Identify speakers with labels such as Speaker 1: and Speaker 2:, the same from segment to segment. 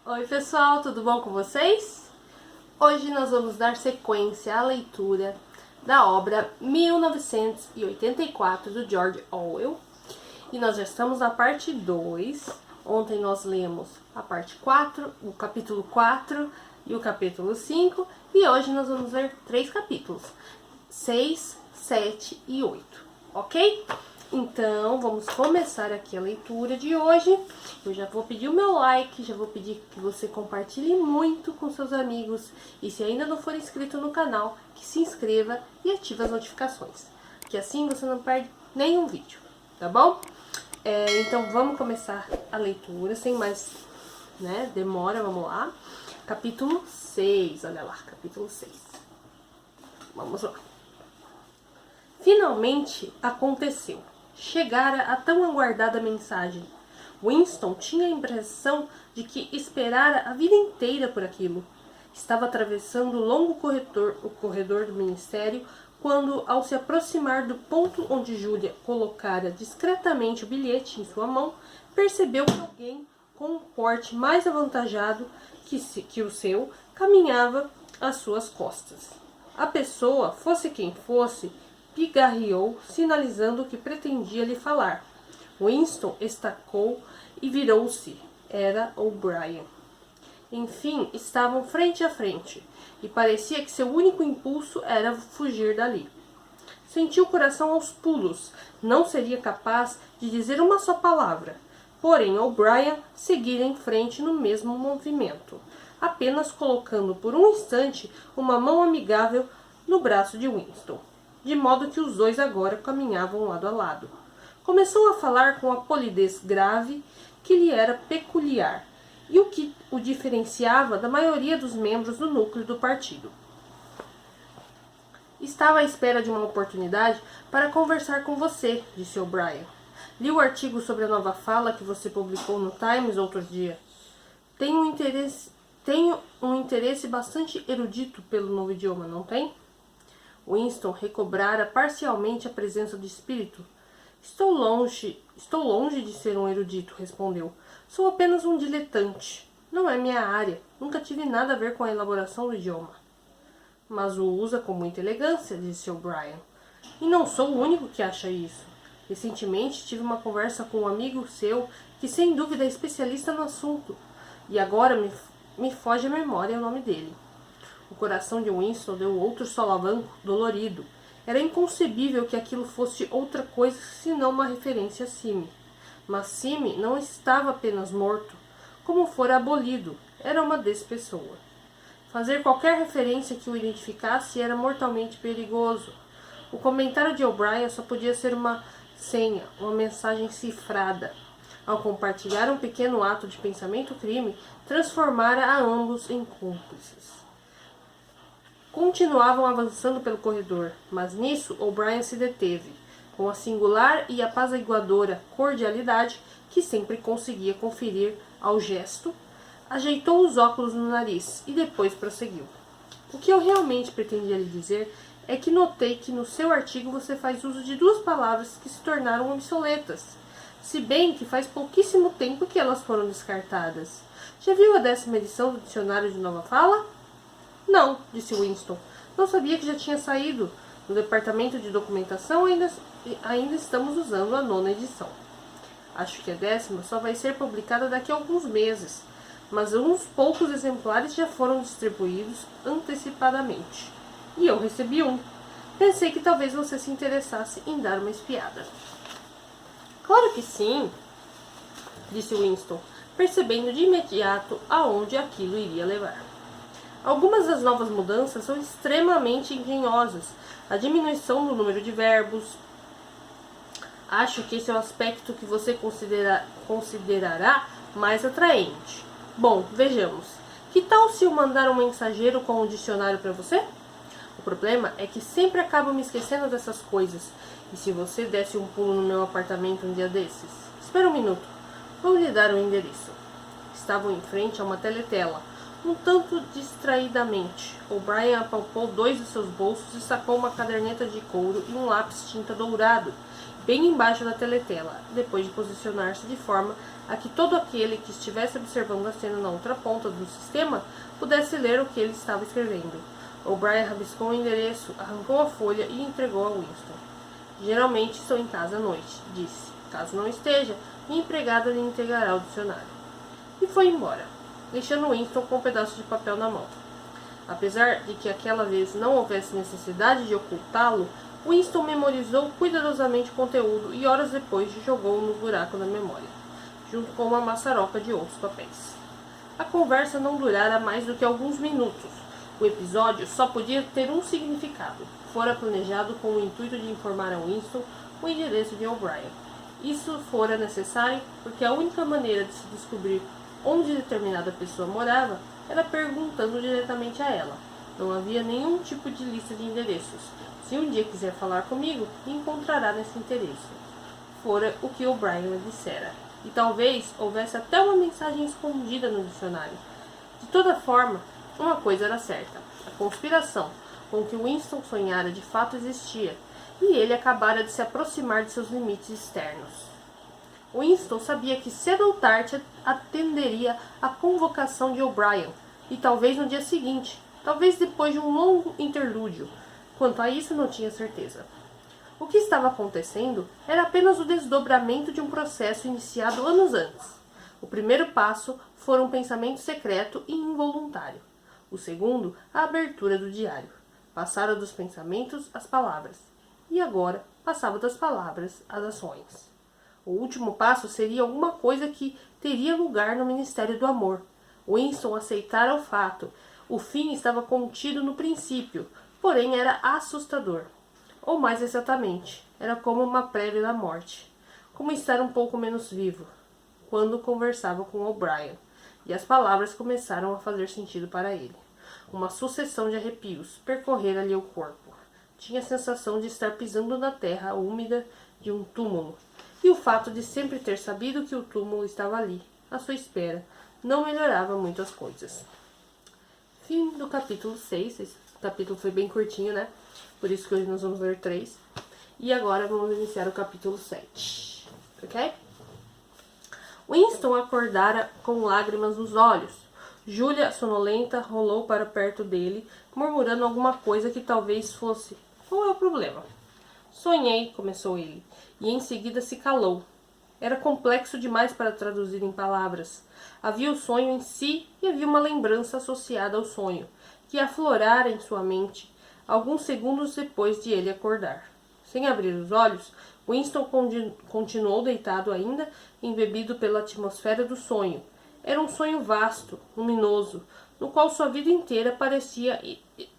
Speaker 1: Oi pessoal, tudo bom com vocês? Hoje nós vamos dar sequência à leitura da obra 1984 do George Orwell. E nós já estamos na parte 2. Ontem nós lemos a parte 4, o capítulo 4 e o capítulo 5. E hoje nós vamos ler 3 capítulos, 6, 7 e 8, ok? Então, vamos começar aqui a leitura de hoje. Eu já vou pedir o meu like, já vou pedir que você compartilhe muito com seus amigos. E se ainda não for inscrito no canal, que se inscreva e ative as notificações. Que assim você não perde nenhum vídeo, tá bom? Então, vamos começar a leitura, sem mais demora, vamos lá. Capítulo 6, olha lá, capítulo 6. Vamos lá. Finalmente aconteceu. Chegara a tão aguardada mensagem. Winston tinha a impressão de que esperara a vida inteira por aquilo. Estava atravessando o longo o corredor do ministério, quando, ao se aproximar do ponto onde Júlia colocara discretamente o bilhete em sua mão, percebeu que alguém com um porte mais avantajado que o seu caminhava às suas costas. A pessoa, fosse quem fosse, pigarreou, sinalizando que pretendia lhe falar. Winston estacou e virou-se. Era O'Brien. Enfim, estavam frente a frente, e parecia que seu único impulso era fugir dali. Sentiu o coração aos pulos. Não seria capaz de dizer uma só palavra. Porém, O'Brien seguira em frente no mesmo movimento, apenas colocando por um instante uma mão amigável no braço de Winston, de modo que os dois agora caminhavam lado a lado. Começou a falar com a polidez grave que lhe era peculiar e o que o diferenciava da maioria dos membros do núcleo do partido. Estava à espera de uma oportunidade para conversar com você, disse O'Brien. Li o artigo sobre a nova fala que você publicou no Times outro dia. Tenho um interesse bastante erudito pelo novo idioma, não tem? Winston recobrara parcialmente a presença do espírito. Estou longe de ser um erudito, respondeu. Sou apenas um diletante. Não é minha área. Nunca tive nada a ver com a elaboração do idioma. Mas o usa com muita elegância, disse O'Brien. E não sou o único que acha isso. Recentemente tive uma conversa com um amigo seu que sem dúvida é especialista no assunto. E agora me foge a memória o nome dele. O coração de Winston deu outro solavanco dolorido. Era inconcebível que aquilo fosse outra coisa senão uma referência a Sime. Mas Sime não estava apenas morto, como fora abolido. Era uma despessoa. Fazer qualquer referência que o identificasse era mortalmente perigoso. O comentário de O'Brien só podia ser uma senha, uma mensagem cifrada. Ao compartilhar um pequeno ato de pensamento-crime, transformara a ambos em cúmplices. Continuavam avançando pelo corredor, mas nisso O'Brien se deteve, com a singular e apaziguadora cordialidade que sempre conseguia conferir ao gesto, ajeitou os óculos no nariz e depois prosseguiu. O que eu realmente pretendia lhe dizer é que notei que no seu artigo você faz uso de 2 palavras que se tornaram obsoletas, se bem que faz pouquíssimo tempo que elas foram descartadas. Já viu a 10ª edição do Dicionário de Nova Fala? Não, disse Winston. Não sabia que já tinha saído. No departamento de documentação ainda estamos usando a 9ª edição. Acho que a 10ª só vai ser publicada daqui a alguns meses, mas uns poucos exemplares já foram distribuídos antecipadamente. E eu recebi um. Pensei que talvez você se interessasse em dar uma espiada. Claro que sim, disse Winston, percebendo de imediato aonde aquilo iria levar. Algumas das novas mudanças são extremamente engenhosas. A diminuição do número de verbos. Acho que esse é o aspecto que você considerará mais atraente. Bom, vejamos. Que tal se eu mandar um mensageiro com um dicionário para você? O problema é que sempre acabo me esquecendo dessas coisas. E se você desse um pulo no meu apartamento um dia desses? Espera um minuto. Vou lhe dar o endereço. Estavam em frente a uma teletela. Um tanto distraidamente, O'Brien apalpou 2 de seus bolsos e sacou uma caderneta de couro e um lápis tinta dourado, bem embaixo da teletela, depois de posicionar-se de forma a que todo aquele que estivesse observando a cena na outra ponta do sistema pudesse ler o que ele estava escrevendo. O'Brien rabiscou o endereço, arrancou a folha e entregou a Winston. Geralmente estou em casa à noite, disse. Caso não esteja, minha empregada lhe entregará o dicionário. E foi embora, deixando Winston com um pedaço de papel na mão. Apesar de que aquela vez não houvesse necessidade de ocultá-lo, Winston memorizou cuidadosamente o conteúdo e horas depois jogou-o no buraco da memória, junto com uma maçaroca de outros papéis. A conversa não durara mais do que alguns minutos. O episódio só podia ter um significado. Fora planejado com o intuito de informar a Winston o endereço de O'Brien. Isso fora necessário porque a única maneira de se descobrir onde determinada pessoa morava era perguntando diretamente a ela. Não havia nenhum tipo de lista de endereços. Se um dia quiser falar comigo, me encontrará nesse endereço. Fora o que O'Brien lhe dissera. E talvez houvesse até uma mensagem escondida no dicionário. De toda forma, uma coisa era certa. A conspiração com que Winston sonhara de fato existia, e ele acabara de se aproximar de seus limites externos. Winston sabia que cedo ou tarde atenderia à convocação de O'Brien, e talvez no dia seguinte, talvez depois de um longo interlúdio. Quanto a isso, não tinha certeza. O que estava acontecendo era apenas o desdobramento de um processo iniciado anos antes. O primeiro passo fora um pensamento secreto e involuntário. O segundo, a abertura do diário. Passara dos pensamentos às palavras. E agora passava das palavras às ações. O último passo seria alguma coisa que teria lugar no Ministério do Amor. Winston aceitara o fato. O fim estava contido no princípio, porém era assustador. Ou mais exatamente, era como uma prévia da morte. Como estar um pouco menos vivo, quando conversava com O'Brien, e as palavras começaram a fazer sentido para ele. Uma sucessão de arrepios percorrera-lhe o corpo. Tinha a sensação de estar pisando na terra úmida de um túmulo, e o fato de sempre ter sabido que o túmulo estava ali, à sua espera, não melhorava muito as coisas. Fim do capítulo 6. Esse capítulo foi bem curtinho, né? Por isso que hoje nós vamos ler 3. E agora vamos iniciar o capítulo 7. Ok? Winston acordara com lágrimas nos olhos. Júlia, sonolenta, rolou para perto dele, murmurando alguma coisa que talvez fosse... Qual é o problema? Sonhei, começou ele, e em seguida se calou. Era complexo demais para traduzir em palavras. Havia o sonho em si e havia uma lembrança associada ao sonho, que aflorara em sua mente alguns segundos depois de ele acordar. Sem abrir os olhos, Winston continuou deitado ainda, embebido pela atmosfera do sonho. Era um sonho vasto, luminoso, no qual sua vida inteira parecia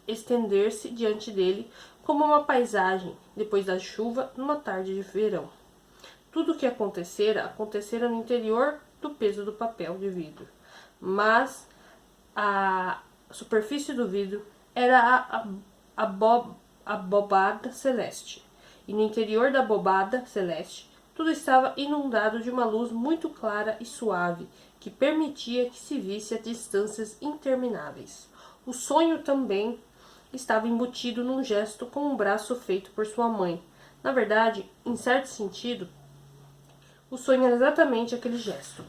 Speaker 1: estender-se diante dele como uma paisagem, depois da chuva, numa tarde de verão. Tudo o que acontecera no interior do peso do papel de vidro. Mas a superfície do vidro era a bobada celeste. E no interior da bobada celeste, tudo estava inundado de uma luz muito clara e suave, que permitia que se visse a distâncias intermináveis. O sonho também estava embutido num gesto com um braço feito por sua mãe. Na verdade, em certo sentido, o sonho era exatamente aquele gesto.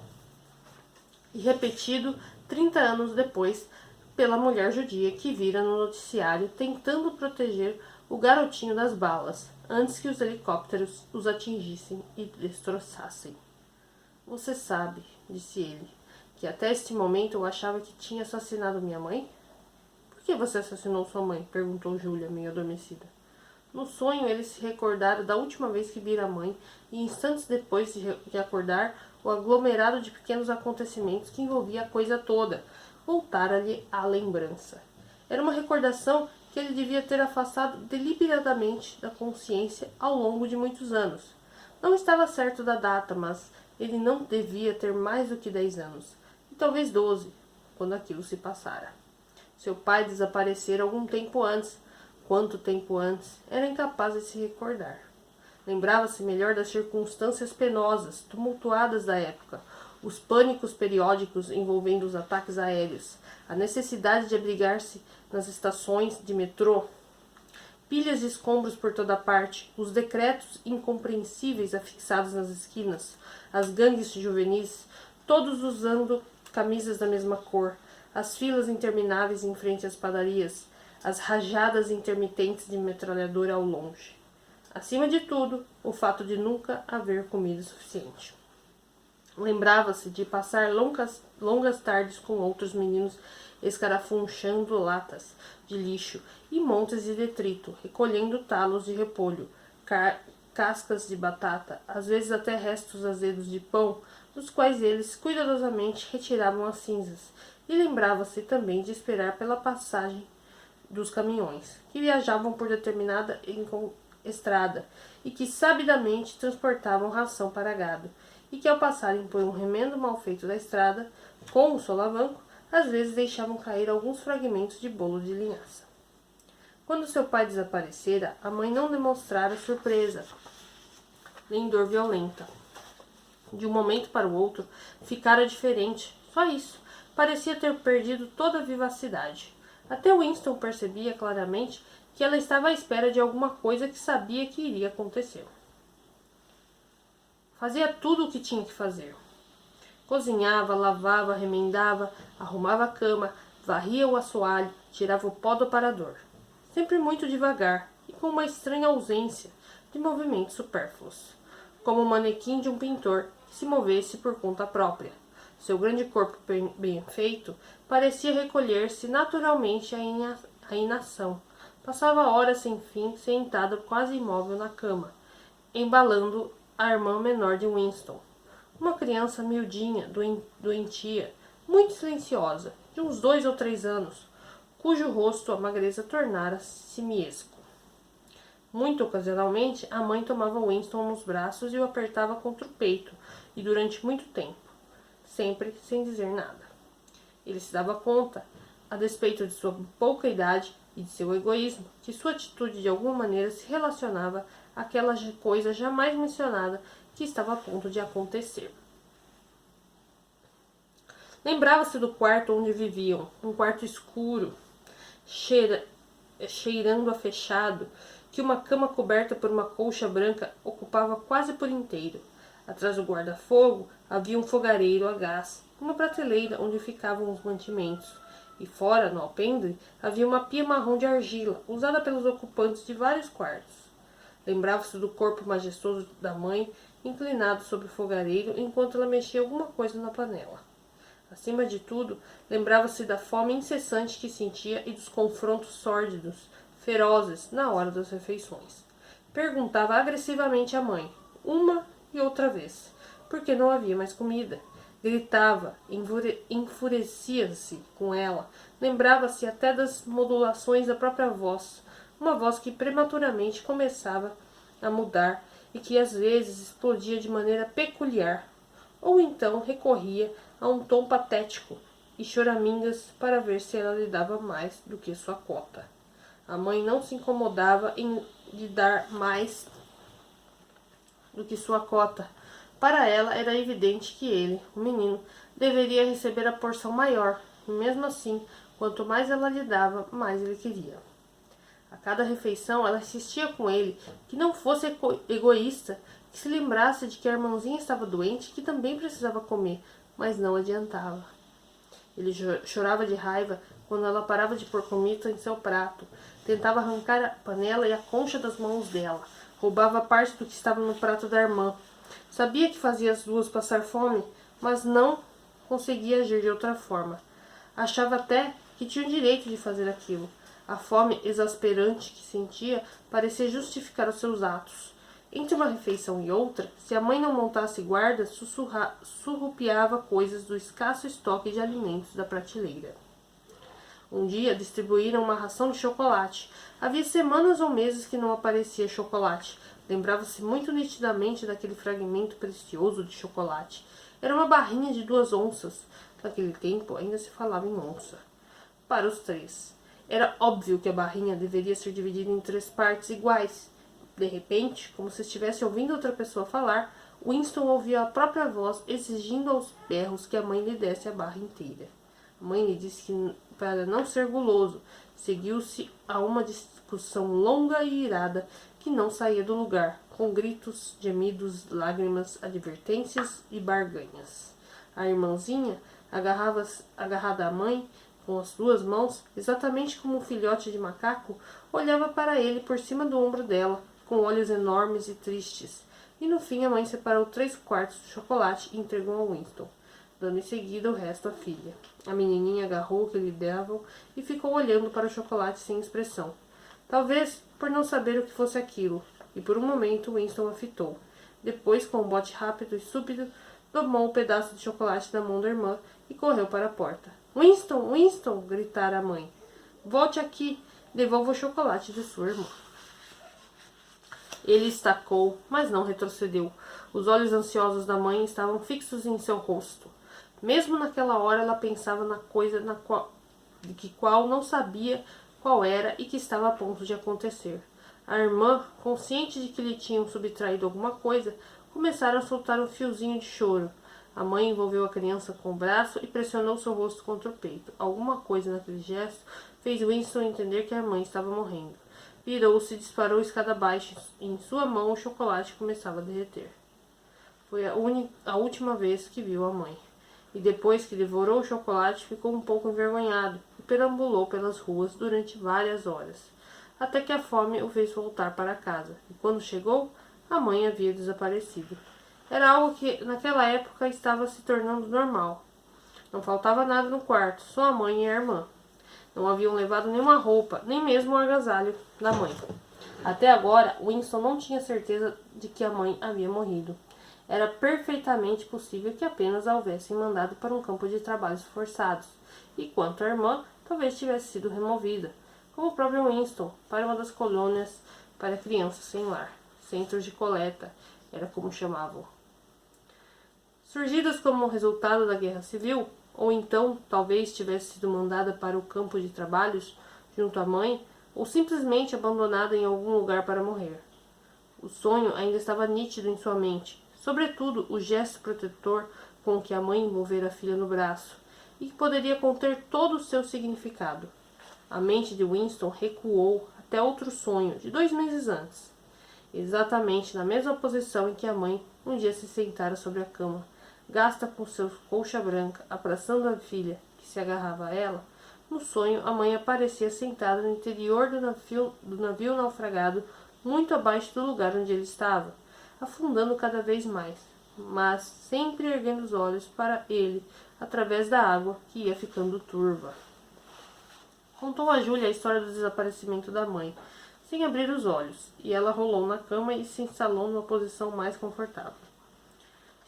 Speaker 1: E repetido 30 anos depois pela mulher judia que vira no noticiário tentando proteger o garotinho das balas, antes que os helicópteros os atingissem e destroçassem. Você sabe, disse ele, que até este momento eu achava que tinha assassinado minha mãe? Por que você assassinou sua mãe? Perguntou Júlia, meio adormecida. No sonho, ele se recordara da última vez que vira a mãe e instantes depois de acordar, o aglomerado de pequenos acontecimentos que envolvia a coisa toda voltara-lhe à lembrança. Era uma recordação que ele devia ter afastado deliberadamente da consciência ao longo de muitos anos. Não estava certo da data, mas ele não devia ter mais do que 10 anos, e talvez 12, quando aquilo se passara. Seu pai desaparecera algum tempo antes. Quanto tempo antes, era incapaz de se recordar. Lembrava-se melhor das circunstâncias penosas, tumultuadas da época, os pânicos periódicos envolvendo os ataques aéreos, a necessidade de abrigar-se nas estações de metrô, pilhas de escombros por toda parte, os decretos incompreensíveis afixados nas esquinas, as gangues juvenis, todos usando camisas da mesma cor, as filas intermináveis em frente às padarias, as rajadas intermitentes de metralhadora ao longe. Acima de tudo, o fato de nunca haver comida suficiente. Lembrava-se de passar longas tardes com outros meninos escarafunchando latas de lixo e montes de detrito, recolhendo talos de repolho, cascas de batata, às vezes até restos azedos de pão, dos quais eles cuidadosamente retiravam as cinzas, e lembrava-se também de esperar pela passagem dos caminhões, que viajavam por determinada estrada e que sabidamente transportavam ração para gado, e que ao passarem por um remendo mal feito da estrada, com o solavanco, às vezes deixavam cair alguns fragmentos de bolo de linhaça. Quando seu pai desaparecera, a mãe não demonstrara surpresa, nem dor violenta. De um momento para o outro, ficara diferente, só isso. Parecia ter perdido toda a vivacidade. Até Winston percebia claramente que ela estava à espera de alguma coisa que sabia que iria acontecer. Fazia tudo o que tinha que fazer. Cozinhava, lavava, remendava, arrumava a cama, varria o assoalho, tirava o pó do aparador. Sempre muito devagar e com uma estranha ausência de movimentos supérfluos, como o manequim de um pintor que se movesse por conta própria. Seu grande corpo bem feito parecia recolher-se naturalmente à inação. Passava horas sem fim, sentada quase imóvel na cama, embalando a irmã menor de Winston, uma criança miudinha, doentia, muito silenciosa, de uns 2 ou 3 anos, cujo rosto a magreza tornara-se simiesco. Muito ocasionalmente, a mãe tomava Winston nos braços e o apertava contra o peito, e durante muito tempo, sempre sem dizer nada. Ele se dava conta, a despeito de sua pouca idade e de seu egoísmo, que sua atitude de alguma maneira se relacionava àquela coisa jamais mencionada que estava a ponto de acontecer. Lembrava-se do quarto onde viviam, um quarto escuro, cheirando a fechado, que uma cama coberta por uma colcha branca ocupava quase por inteiro. Atrás do guarda-fogo havia um fogareiro a gás, uma prateleira onde ficavam os mantimentos, e fora, no alpendre, havia uma pia marrom de argila, usada pelos ocupantes de vários quartos. Lembrava-se do corpo majestoso da mãe, inclinado sobre o fogareiro, enquanto ela mexia alguma coisa na panela. Acima de tudo, lembrava-se da fome incessante que sentia e dos confrontos sórdidos, ferozes, na hora das refeições. Perguntava agressivamente à mãe, uma e outra vez, porque não havia mais comida. Gritava, enfurecia-se com ela, lembrava-se até das modulações da própria voz, uma voz que prematuramente começava a mudar e que às vezes explodia de maneira peculiar, ou então recorria a um tom patético e choramingas para ver se ela lhe dava mais do que sua cota. A mãe não se incomodava em lhe dar mais do que sua cota. Para ela era evidente que ele, o menino, deveria receber a porção maior, e mesmo assim, quanto mais ela lhe dava, mais ele queria. A cada refeição ela insistia com ele que não fosse egoísta, que se lembrasse de que a irmãzinha estava doente e que também precisava comer, mas não adiantava. Ele chorava de raiva quando ela parava de pôr comida em seu prato, tentava arrancar a panela e a concha das mãos dela, roubava parte do que estava no prato da irmã. Sabia que fazia as duas passar fome, mas não conseguia agir de outra forma. Achava até que tinha o direito de fazer aquilo. A fome exasperante que sentia parecia justificar os seus atos. Entre uma refeição e outra, se a mãe não montasse guarda, surrupiava coisas do escasso estoque de alimentos da prateleira. Um dia distribuíram uma ração de chocolate. Havia semanas ou meses que não aparecia chocolate. Lembrava-se muito nitidamente daquele fragmento precioso de chocolate. Era uma barrinha de 2 onças. Naquele tempo ainda se falava em onça. Para os 3. Era óbvio que a barrinha deveria ser dividida em 3 partes iguais. De repente, como se estivesse ouvindo outra pessoa falar, Winston ouvia a própria voz exigindo aos berros que a mãe lhe desse a barra inteira. A mãe lhe disse que, para não ser guloso, seguiu-se a uma discussão longa e irada que não saía do lugar, com gritos, gemidos, lágrimas, advertências e barganhas. A irmãzinha, agarrada à mãe, com as duas mãos, exatamente como um filhote de macaco, olhava para ele por cima do ombro dela, com olhos enormes e tristes. E no fim a mãe separou 3/4 do chocolate e entregou a Winston, dando em seguida o resto à filha. A menininha agarrou o que lhe davam e ficou olhando para o chocolate sem expressão. Talvez por não saber o que fosse aquilo, e por um momento Winston a fitou. Depois, com um bote rápido e súbito, tomou o pedaço de chocolate da mão da irmã e correu para a porta. Winston, Winston! Gritara a mãe. Volte aqui, devolva o chocolate de sua irmã. Ele estacou, mas não retrocedeu. Os olhos ansiosos da mãe estavam fixos em seu rosto. Mesmo naquela hora ela pensava na coisa de qual não sabia qual era e que estava a ponto de acontecer. A irmã, consciente de que lhe tinham subtraído alguma coisa, começara a soltar um fiozinho de choro. A mãe envolveu a criança com o braço e pressionou seu rosto contra o peito. Alguma coisa naquele gesto fez Winston entender que a mãe estava morrendo. Virou-se e disparou escada abaixo. Em sua mão o chocolate começava a derreter. Foi a última vez que viu a mãe. E depois que devorou o chocolate, ficou um pouco envergonhado e perambulou pelas ruas durante várias horas, até que a fome o fez voltar para casa. E quando chegou, a mãe havia desaparecido. Era algo que, naquela época, estava se tornando normal. Não faltava nada no quarto, só a mãe e a irmã. Não haviam levado nenhuma roupa, nem mesmo o agasalho da mãe. Até agora, Winston não tinha certeza de que a mãe havia morrido. Era perfeitamente possível que apenas a houvessem mandado para um campo de trabalhos forçados, e quanto à irmã, talvez tivesse sido removida, como o próprio Winston, para uma das colônias para crianças sem lar. Centros de coleta, era como chamavam. Surgidas como resultado da guerra civil, ou então talvez tivesse sido mandada para o campo de trabalhos junto à mãe, ou simplesmente abandonada em algum lugar para morrer. O sonho ainda estava nítido em sua mente, sobretudo o gesto protetor com que a mãe envolvera a filha no braço, e que poderia conter todo o seu significado. A mente de Winston recuou até outro sonho de 2 meses antes, exatamente na mesma posição em que a mãe um dia se sentara sobre a cama, gasta com seu colcha branca, abraçando a filha, que se agarrava a ela. No sonho, a mãe aparecia sentada no interior do navio naufragado, muito abaixo do lugar onde ele estava, afundando cada vez mais, mas sempre erguendo os olhos para ele, através da água que ia ficando turva. Contou a Júlia a história do desaparecimento da mãe, sem abrir os olhos, e ela rolou na cama e se instalou numa posição mais confortável.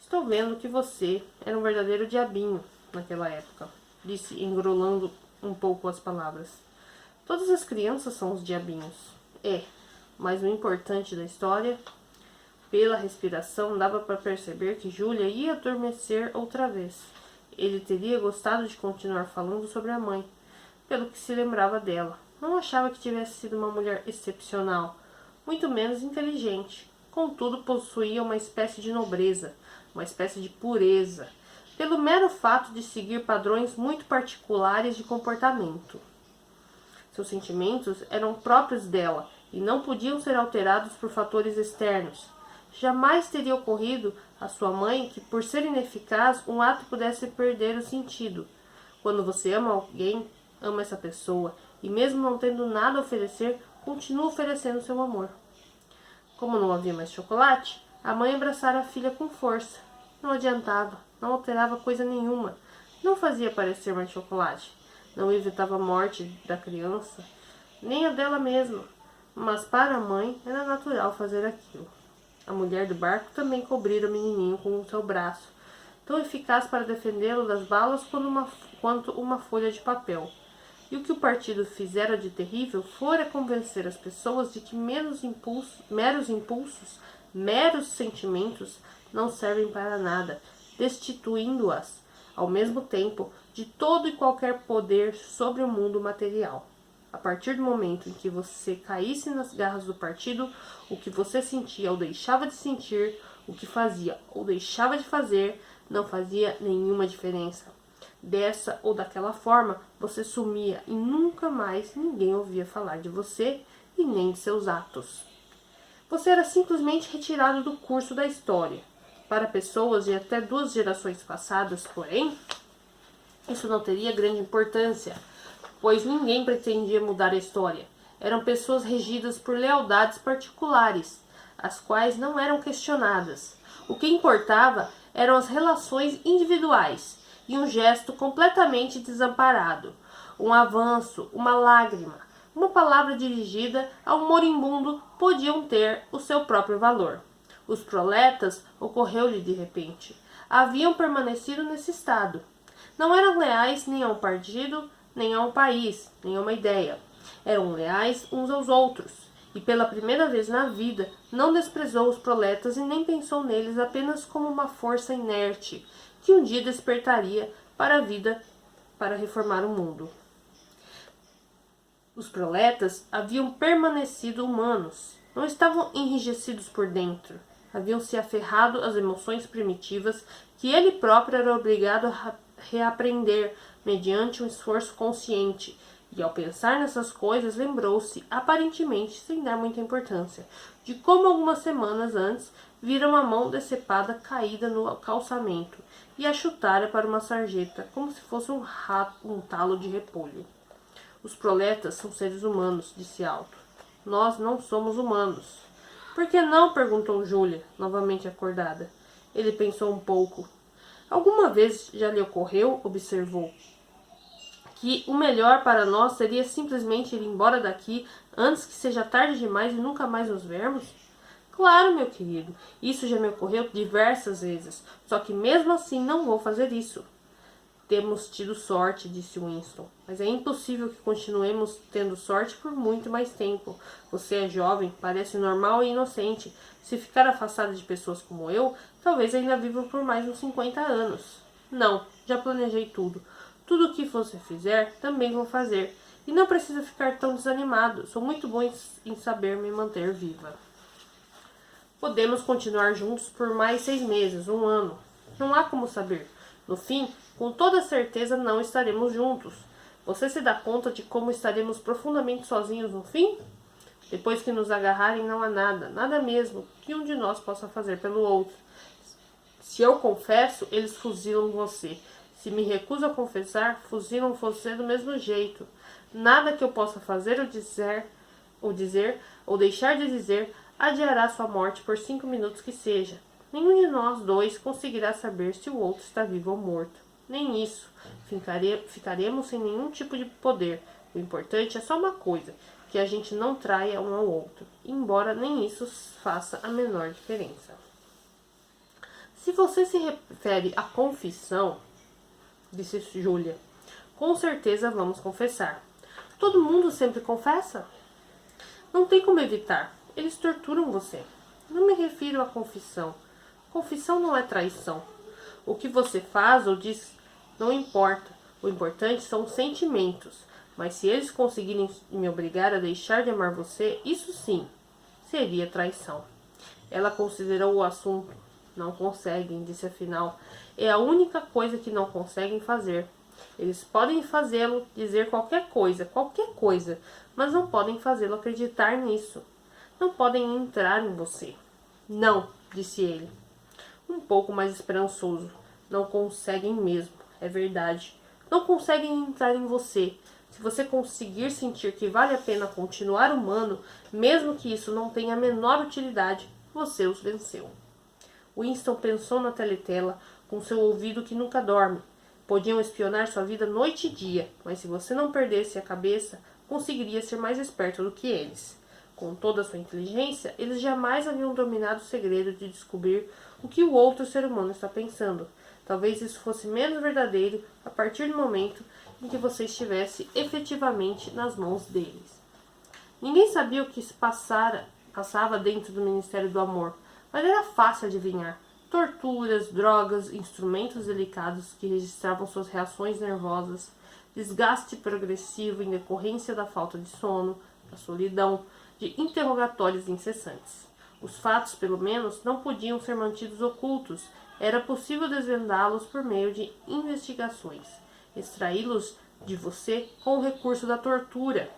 Speaker 1: Estou vendo que você era um verdadeiro diabinho naquela época, disse, engrolando um pouco as palavras. Todas as crianças são os diabinhos. Mas o importante da história, pela respiração, dava para perceber que Júlia ia adormecer outra vez. Ele teria gostado de continuar falando sobre a mãe, pelo que se lembrava dela. Não achava que tivesse sido uma mulher excepcional, muito menos inteligente. Contudo, possuía uma espécie de nobreza, uma espécie de pureza, pelo mero fato de seguir padrões muito particulares de comportamento. Seus sentimentos eram próprios dela e não podiam ser alterados por fatores externos. Jamais teria ocorrido a sua mãe que, por ser ineficaz, um ato pudesse perder o sentido. Quando você ama alguém, ama essa pessoa, e mesmo não tendo nada a oferecer, continua oferecendo seu amor. Como não havia mais chocolate, a mãe abraçara a filha com força. Não adiantava, não alterava coisa nenhuma, não fazia aparecer mais chocolate, não evitava a morte da criança, nem a dela mesma, mas para a mãe era natural fazer aquilo. A mulher do barco também cobrira o menininho com o seu braço, tão eficaz para defendê-lo das balas quanto uma folha de papel. E o que o partido fizera de terrível fora convencer as pessoas de que meros sentimentos não servem para nada, destituindo-as, ao mesmo tempo, de todo e qualquer poder sobre o mundo material. A partir do momento em que você caísse nas garras do partido, o que você sentia ou deixava de sentir, o que fazia ou deixava de fazer, não fazia nenhuma diferença. Dessa ou daquela forma, você sumia e nunca mais ninguém ouvia falar de você e nem de seus atos. Você era simplesmente retirado do curso da história. Para pessoas de até 2 gerações passadas, porém, isso não teria grande importância, pois ninguém pretendia mudar a história. Eram pessoas regidas por lealdades particulares, as quais não eram questionadas. O que importava eram as relações individuais e um gesto completamente desamparado, um avanço, uma lágrima, uma palavra dirigida a um moribundo podiam ter o seu próprio valor. Os proletas ocorreu-lhe de repente. Haviam permanecido nesse estado. Não eram leais nem a um partido, nem a um país, nem a uma ideia. Eram leais uns aos outros. E pela primeira vez na vida não desprezou os proletas e nem pensou neles apenas como uma força inerte que um dia despertaria para a vida para reformar o mundo. Os proletas haviam permanecido humanos, não estavam enrijecidos por dentro, haviam se aferrado às emoções primitivas que ele próprio era obrigado a reaprender mediante um esforço consciente. E ao pensar nessas coisas, lembrou-se, aparentemente sem dar muita importância, de como algumas semanas antes vira uma mão decepada caída no calçamento e a chutara para uma sarjeta, como se fosse um talo de repolho. Os proletas são seres humanos, disse Alto. Nós não somos humanos. Por que não? Perguntou Júlia, novamente acordada. Ele pensou um pouco. Alguma vez já lhe ocorreu, observou, que o melhor para nós seria simplesmente ir embora daqui antes que seja tarde demais e nunca mais nos vermos? Claro, meu querido, isso já me ocorreu diversas vezes, só que mesmo assim não vou fazer isso. Temos tido sorte, disse Winston, mas é impossível que continuemos tendo sorte por muito mais tempo. Você é jovem, parece normal e inocente. Se ficar afastado de pessoas como eu, talvez ainda viva por mais uns 50 anos. Não, já planejei tudo. Tudo o que você fizer, também vou fazer. E não precisa ficar tão desanimado. Sou muito bom em saber me manter viva. Podemos continuar juntos por mais 6 meses, 1 ano. Não há como saber. No fim, com toda certeza não estaremos juntos. Você se dá conta de como estaremos profundamente sozinhos no fim? Depois que nos agarrarem, não há nada, nada mesmo, que um de nós possa fazer pelo outro. Se eu confesso, eles fuzilam você. Se me recuso a confessar, fuzilam você do mesmo jeito. Nada que eu possa fazer ou deixar de dizer adiará sua morte por 5 minutos que seja. Nenhum de nós dois conseguirá saber se o outro está vivo ou morto. Nem isso. Ficaremos sem nenhum tipo de poder. O importante é só uma coisa, que a gente não traia um ao outro, embora nem isso faça a menor diferença. Se você se refere à confissão, disse Júlia, com certeza vamos confessar. Todo mundo sempre confessa? Não tem como evitar. Eles torturam você. Não me refiro à confissão. Confissão não é traição. O que você faz ou diz não importa. O importante são os sentimentos. Mas se eles conseguirem me obrigar a deixar de amar você, isso sim seria traição. Ela considerou o assunto. Não conseguem, disse afinal. É a única coisa que não conseguem fazer. Eles podem fazê-lo dizer qualquer coisa, mas não podem fazê-lo acreditar nisso. Não podem entrar em você. Não, disse ele, um pouco mais esperançoso. Não conseguem mesmo, é verdade. Não conseguem entrar em você. Se você conseguir sentir que vale a pena continuar humano, mesmo que isso não tenha a menor utilidade, você os venceu. Winston pensou na teletela, com seu ouvido que nunca dorme. Podiam espionar sua vida noite e dia, mas se você não perdesse a cabeça, conseguiria ser mais esperto do que eles. Com toda a sua inteligência, eles jamais haviam dominado o segredo de descobrir o que o outro ser humano está pensando. Talvez isso fosse menos verdadeiro a partir do momento em que você estivesse efetivamente nas mãos deles. Ninguém sabia o que se passava dentro do Ministério do Amor, mas era fácil adivinhar. Torturas, drogas, instrumentos delicados que registravam suas reações nervosas, desgaste progressivo em decorrência da falta de sono, da solidão, de interrogatórios incessantes. Os fatos, pelo menos, não podiam ser mantidos ocultos. Era possível desvendá-los por meio de investigações. extraí-los de você com o recurso da tortura.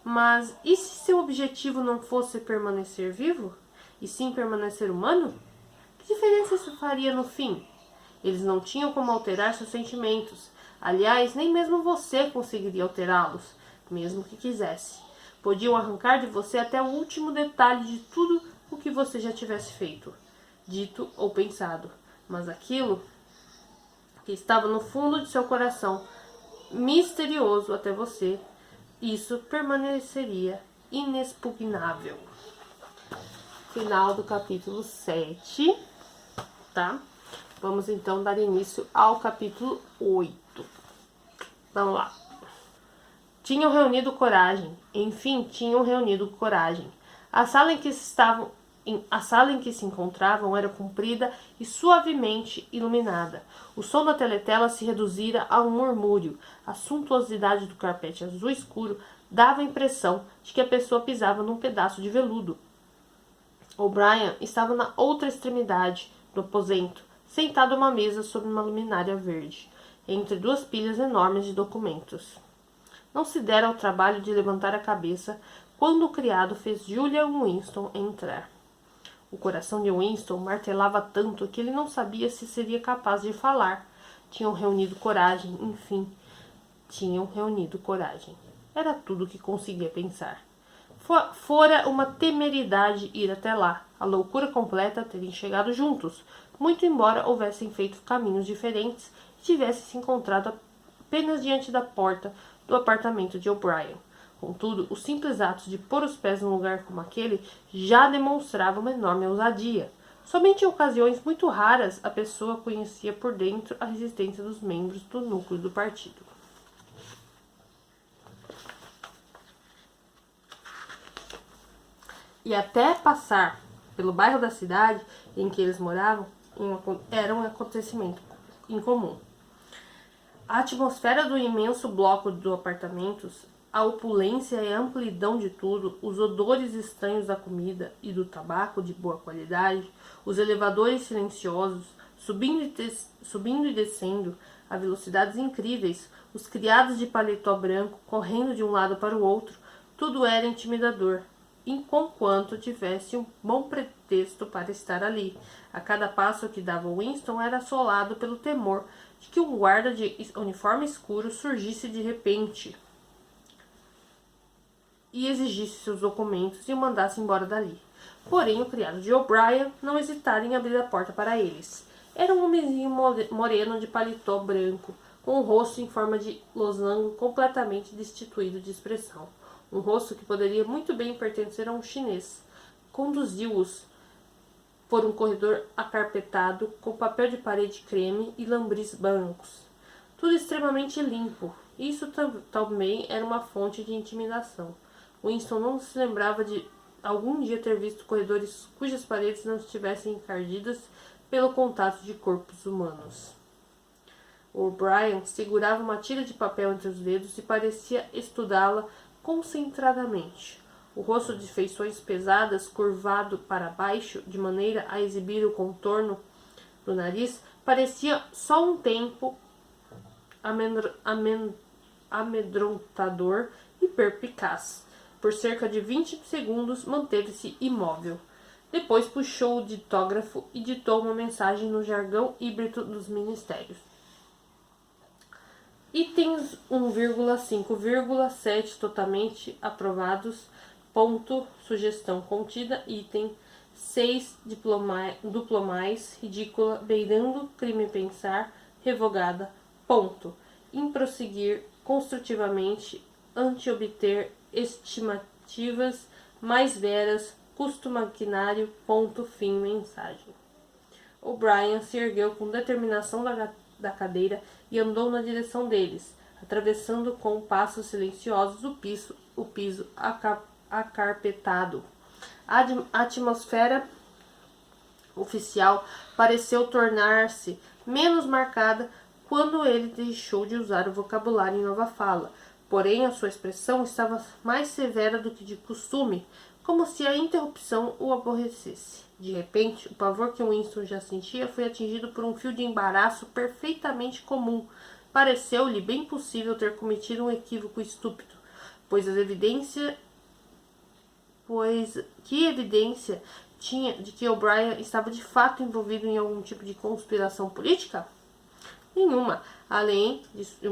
Speaker 1: Mas e se seu objetivo não fosse permanecer vivo, e sim permanecer humano? Que diferença isso faria no fim? Eles não tinham como alterar seus sentimentos. Aliás, nem mesmo você conseguiria alterá-los, mesmo que quisesse. Podiam arrancar de você até o último detalhe de tudo o que você já tivesse feito, dito ou pensado. Mas aquilo que estava no fundo de seu coração, misterioso até você, isso permaneceria inexpugnável. Final do capítulo 7, tá? Vamos então dar início ao capítulo 8. Vamos lá. Tinham reunido coragem. Enfim, tinham reunido coragem. A sala em que se encontravam era comprida e suavemente iluminada. O som da teletela se reduzira a um murmúrio. A suntuosidade do carpete azul escuro dava a impressão de que a pessoa pisava num pedaço de veludo. O'Brien estava na outra extremidade do aposento, sentado a uma mesa sob uma luminária verde, entre duas pilhas enormes de documentos. Não se dera ao trabalho de levantar a cabeça quando o criado fez Julian Winston entrar. O coração de Winston martelava tanto que ele não sabia se seria capaz de falar. Tinham reunido coragem, enfim. Tinham reunido coragem. Era tudo o que conseguia pensar. Fora uma temeridade ir até lá, a loucura completa terem chegado juntos, muito embora houvessem feito caminhos diferentes e tivessem se encontrado apenas diante da porta do apartamento de O'Brien. Contudo, os simples atos de pôr os pés num lugar como aquele já demonstravam uma enorme ousadia. Somente em ocasiões muito raras a pessoa conhecia por dentro a resistência dos membros do núcleo do partido. E até passar pelo bairro da cidade em que eles moravam era um acontecimento incomum. A atmosfera do imenso bloco de apartamentos, a opulência e a amplidão de tudo, os odores estranhos da comida e do tabaco de boa qualidade, os elevadores silenciosos, subindo e descendo a velocidades incríveis, os criados de paletó branco correndo de um lado para o outro, tudo era intimidador, enquanto tivesse um bom pretexto para estar ali. A cada passo que dava Winston era assolado pelo temor de que um guarda de uniforme escuro surgisse de repente e exigisse seus documentos e o mandasse embora dali. Porém, o criado de O'Brien não hesitara em abrir a porta para eles. Era um homenzinho moreno de paletó branco, com o rosto em forma de losango completamente destituído de expressão. Um rosto que poderia muito bem pertencer a um chinês. Conduziu-os por um corredor acarpetado, com papel de parede creme e lambris brancos. Tudo extremamente limpo. Isso também era uma fonte de intimidação. Winston não se lembrava de algum dia ter visto corredores cujas paredes não estivessem encardidas pelo contato de corpos humanos. O'Brien segurava uma tira de papel entre os dedos e parecia estudá-la concentradamente. O rosto de feições pesadas, curvado para baixo, de maneira a exibir o contorno do nariz, parecia só um tempo amedrontador e perspicaz. Por cerca de 20 segundos manteve-se imóvel. Depois puxou o ditógrafo e ditou uma mensagem no jargão híbrido dos ministérios. Itens 1,5,7 totalmente aprovados. Ponto, sugestão contida. Item 6, duplomais, ridícula, beirando, crime pensar, revogada. Ponto. Em prosseguir construtivamente, ante obter estimativas mais veras, custo maquinário, ponto, fim, mensagem. O'Brien se ergueu com determinação da cadeira e andou na direção deles, atravessando com passos silenciosos o piso acarpetado. A atmosfera oficial pareceu tornar-se menos marcada quando ele deixou de usar o vocabulário em nova fala, porém a sua expressão estava mais severa do que de costume, como se a interrupção o aborrecesse. De repente, o pavor que Winston já sentia foi atingido por um fio de embaraço perfeitamente comum, Pareceu-lhe bem possível ter cometido um equívoco estúpido, pois que evidência tinha de que O'Brien estava de fato envolvido em algum tipo de conspiração política? Nenhuma, além de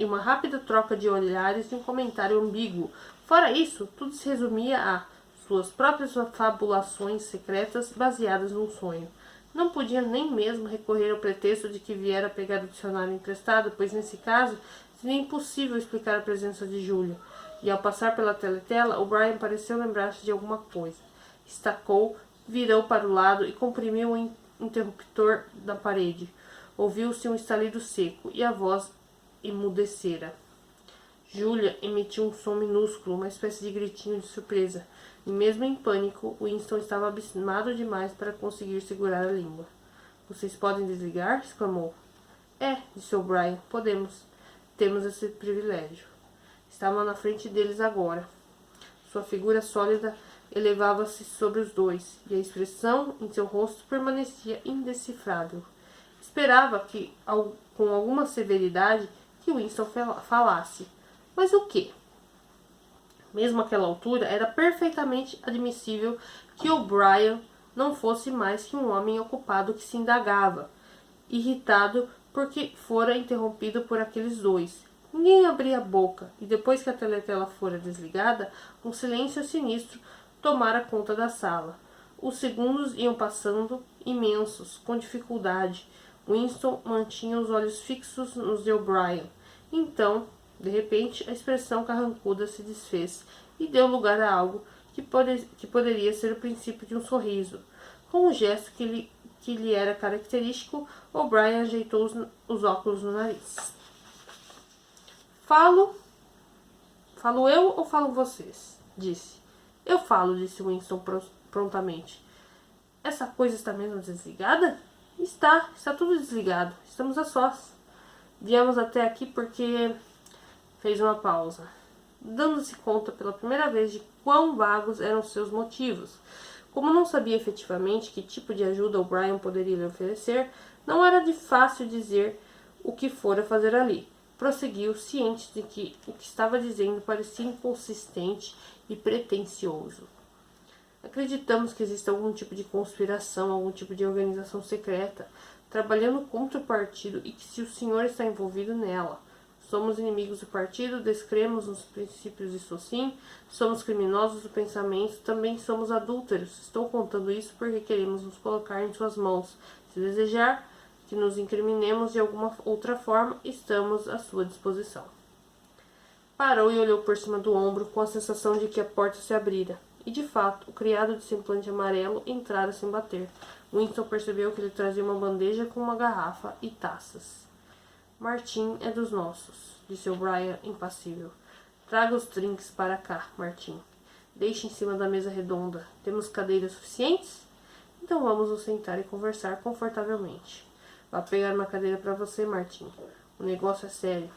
Speaker 1: uma rápida troca de olhares e um comentário ambíguo. Fora isso, tudo se resumia a suas próprias fabulações secretas baseadas num sonho. Não podia nem mesmo recorrer ao pretexto de que viera pegar o dicionário emprestado, pois nesse caso seria impossível explicar a presença de Julia. E ao passar pela teletela, O'Brien pareceu lembrar-se de alguma coisa. Estacou, virou para o lado e comprimiu o interruptor da parede. Ouviu-se um estalido seco e a voz emudecera. Julia emitiu um som minúsculo, uma espécie de gritinho de surpresa. E mesmo em pânico, Winston estava abismado demais para conseguir segurar a língua. Vocês podem desligar? Exclamou. Disse O'Brien. Podemos. Temos esse privilégio. Estava na frente deles agora. Sua figura sólida elevava-se sobre os dois, e a expressão em seu rosto permanecia indecifrável. Esperava com alguma severidade, que Winston falasse. Mas o quê? Mesmo àquela altura, era perfeitamente admissível que O'Brien não fosse mais que um homem ocupado que se indagava, irritado porque fora interrompido por aqueles dois. Ninguém abria a boca, e depois que a teletela fora desligada, um silêncio sinistro tomara conta da sala. Os segundos iam passando, imensos, com dificuldade. Winston mantinha os olhos fixos nos de O'Brien. Então, de repente, a expressão carrancuda se desfez e deu lugar a algo que poderia ser o princípio de um sorriso. Com um gesto que lhe era característico, O'Brien ajeitou os óculos no nariz. Falo eu ou falam vocês? Disse. Eu falo, disse Winston prontamente. Essa coisa está mesmo desligada? Está tudo desligado. Estamos a sós. Viemos até aqui porque... Fez uma pausa, dando-se conta pela primeira vez de quão vagos eram seus motivos. Como não sabia efetivamente que tipo de ajuda O'Brien poderia lhe oferecer, não era de fácil dizer o que fora fazer ali. Prosseguiu, ciente de que o que estava dizendo parecia inconsistente e pretensioso. Acreditamos que existe algum tipo de conspiração, algum tipo de organização secreta, trabalhando contra o partido e que se o senhor está envolvido nela. Somos inimigos do partido, descremos nos princípios de Socin, somos criminosos do pensamento, também somos adúlteros. Estou contando isso porque queremos nos colocar em suas mãos. Se desejar que nos incriminemos de alguma outra forma, estamos à sua disposição. Parou e olhou por cima do ombro com a sensação de que a porta se abrira. E, de fato, o criado de semblante amarelo entrara sem bater. Winston percebeu que ele trazia uma bandeja com uma garrafa e taças. Martim é dos nossos, disse O'Brien impassível. Traga os drinks para cá, Martim. Deixe em cima da mesa redonda. Temos cadeiras suficientes? Então vamos nos sentar e conversar confortavelmente. Vá pegar uma cadeira para você, Martim. O negócio é sério.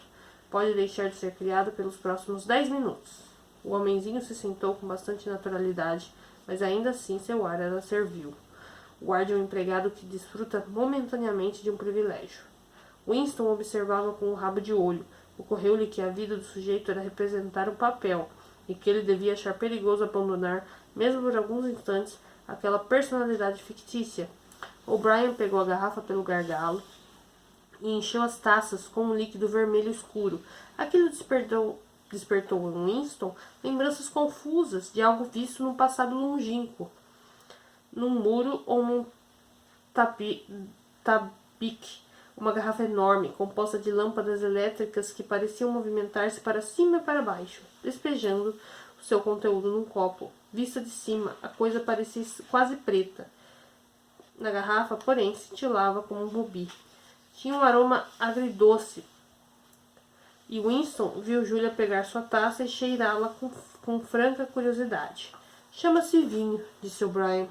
Speaker 1: Pode deixar de ser criado pelos próximos 10 minutos. O homenzinho se sentou com bastante naturalidade, mas ainda assim seu ar era servil. Guarde um empregado que desfruta momentaneamente de um privilégio. Winston observava com o rabo de olho. Ocorreu-lhe que a vida do sujeito era representar um papel, e que ele devia achar perigoso abandonar, mesmo por alguns instantes, aquela personalidade fictícia. O'Brien pegou a garrafa pelo gargalo e encheu as taças com um líquido vermelho escuro. Aquilo despertou em Winston lembranças confusas de algo visto num passado longínquo, num muro ou num tabique. Uma garrafa enorme, composta de lâmpadas elétricas que pareciam movimentar-se para cima e para baixo, despejando o seu conteúdo num copo. Vista de cima, a coisa parecia quase preta. Na garrafa, porém, cintilava como um rubi. Tinha um aroma agridoce. E Winston viu Julia pegar sua taça e cheirá-la com franca curiosidade. Chama-se vinho, disse O'Brien,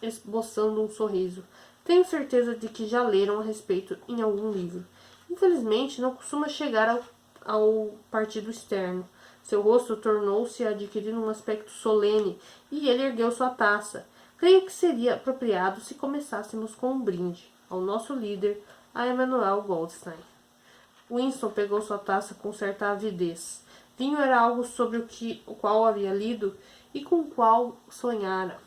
Speaker 1: esboçando um sorriso. Tenho certeza de que já leram a respeito em algum livro. Infelizmente, não costuma chegar ao partido externo. Seu rosto tornou-se a adquirir um aspecto solene e ele ergueu sua taça. Creio que seria apropriado se começássemos com um brinde ao nosso líder, a Emanuel Goldstein. Winston pegou sua taça com certa avidez. Vinho era algo sobre o qual havia lido e com o qual sonhara.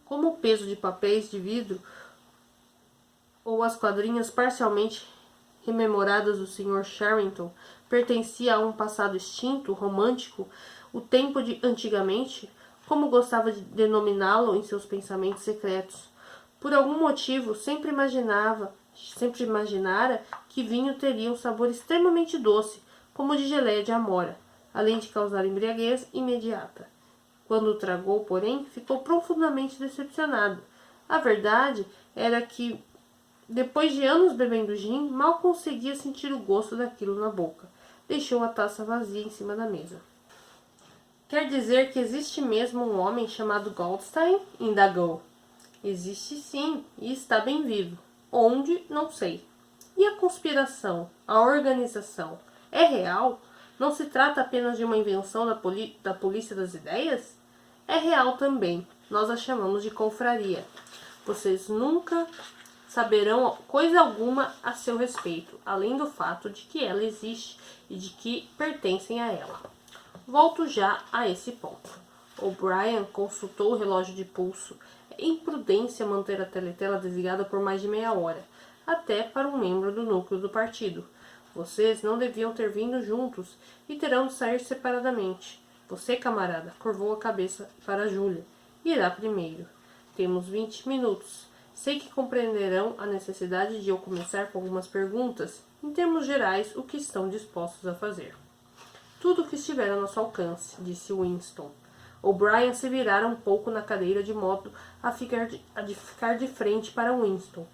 Speaker 1: Como o peso de papéis de vidro ou as quadrinhas parcialmente rememoradas do Sr. Sherrington pertencia a um passado extinto, romântico, o tempo de antigamente, como gostava de denominá-lo em seus pensamentos secretos. Por algum motivo, sempre imaginara que vinho teria um sabor extremamente doce, como de geleia de amora, além de causar embriaguez imediata. Quando o tragou, porém, ficou profundamente decepcionado. A verdade era que, depois de anos bebendo gin, mal conseguia sentir o gosto daquilo na boca. Deixou a taça vazia em cima da mesa. Quer dizer que existe mesmo um homem chamado Goldstein? Indagou. Existe sim, e está bem vivo. Onde? Não sei. E a conspiração? A organização? É real? Não se trata apenas de uma invenção da polícia das ideias? É real também. Nós a chamamos de confraria. Vocês nunca saberão coisa alguma a seu respeito, além do fato de que ela existe e de que pertencem a ela. Volto já a esse ponto. O'Brien consultou o relógio de pulso. É imprudência manter a teletela desligada por mais de meia hora, até para um membro do núcleo do partido. Vocês não deviam ter vindo juntos e terão de sair separadamente. Você, camarada, curvou a cabeça para Júlia. Irá primeiro. Temos 20 minutos. Sei que compreenderão a necessidade de eu começar com algumas perguntas. Em termos gerais, o que estão dispostos a fazer? Tudo o que estiver ao nosso alcance, disse Winston. O'Brien se virara um pouco na cadeira de modo a ficar de frente para Winston.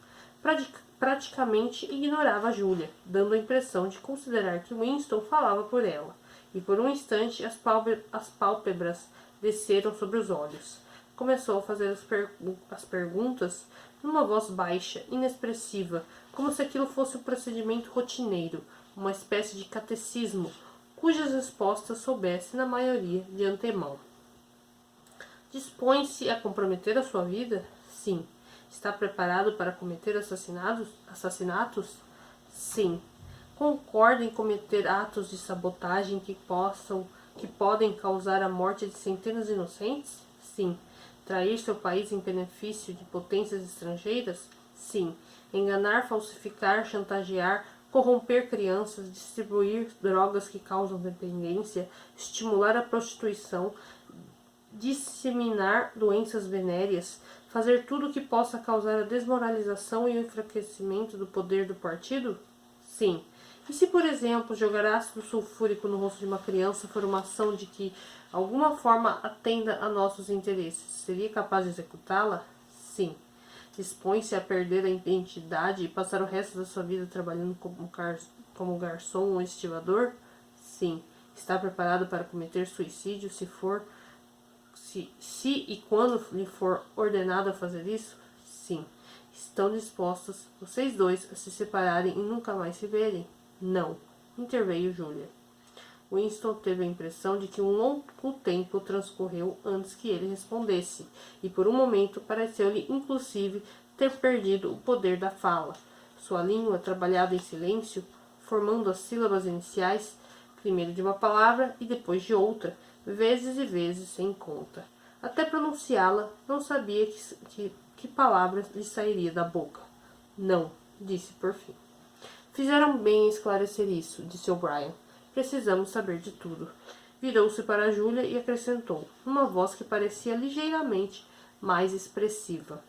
Speaker 1: Praticamente ignorava Júlia, dando a impressão de considerar que Winston falava por ela, e por um instante as pálpebras desceram sobre os olhos. Começou a fazer as perguntas numa voz baixa, inexpressiva, como se aquilo fosse um procedimento rotineiro, uma espécie de catecismo, cujas respostas soubesse, na maioria, de antemão. Dispõe-se a comprometer a sua vida? Sim. Está preparado para cometer assassinatos? Sim. Concorda em cometer atos de sabotagem que podem causar a morte de centenas de inocentes? Sim. Trair seu país em benefício de potências estrangeiras? Sim. Enganar, falsificar, chantagear, corromper crianças, distribuir drogas que causam dependência, estimular a prostituição, disseminar doenças venéreas, fazer tudo o que possa causar a desmoralização e o enfraquecimento do poder do partido? Sim. E se, por exemplo, jogar ácido sulfúrico no rosto de uma criança for uma ação de que, alguma forma, atenda a nossos interesses, seria capaz de executá-la? Sim. Dispõe-se a perder a identidade e passar o resto da sua vida trabalhando como garçom ou estivador? Sim. Está preparado para cometer suicídio se e quando lhe for ordenado a fazer isso? Sim. Estão dispostos, vocês dois, a se separarem e nunca mais se verem? Não. Interveio Júlia. Winston teve a impressão de que um longo tempo transcorreu antes que ele respondesse, e por um momento pareceu-lhe inclusive ter perdido o poder da fala. Sua língua trabalhava em silêncio, formando as sílabas iniciais, primeiro de uma palavra e depois de outra, vezes e vezes sem conta. Até pronunciá-la, não sabia que palavra lhe sairia da boca. Não, disse por fim. Fizeram bem em esclarecer isso, disse O'Brien. Precisamos saber de tudo. Virou-se para Júlia e acrescentou, numa voz que parecia ligeiramente mais expressiva.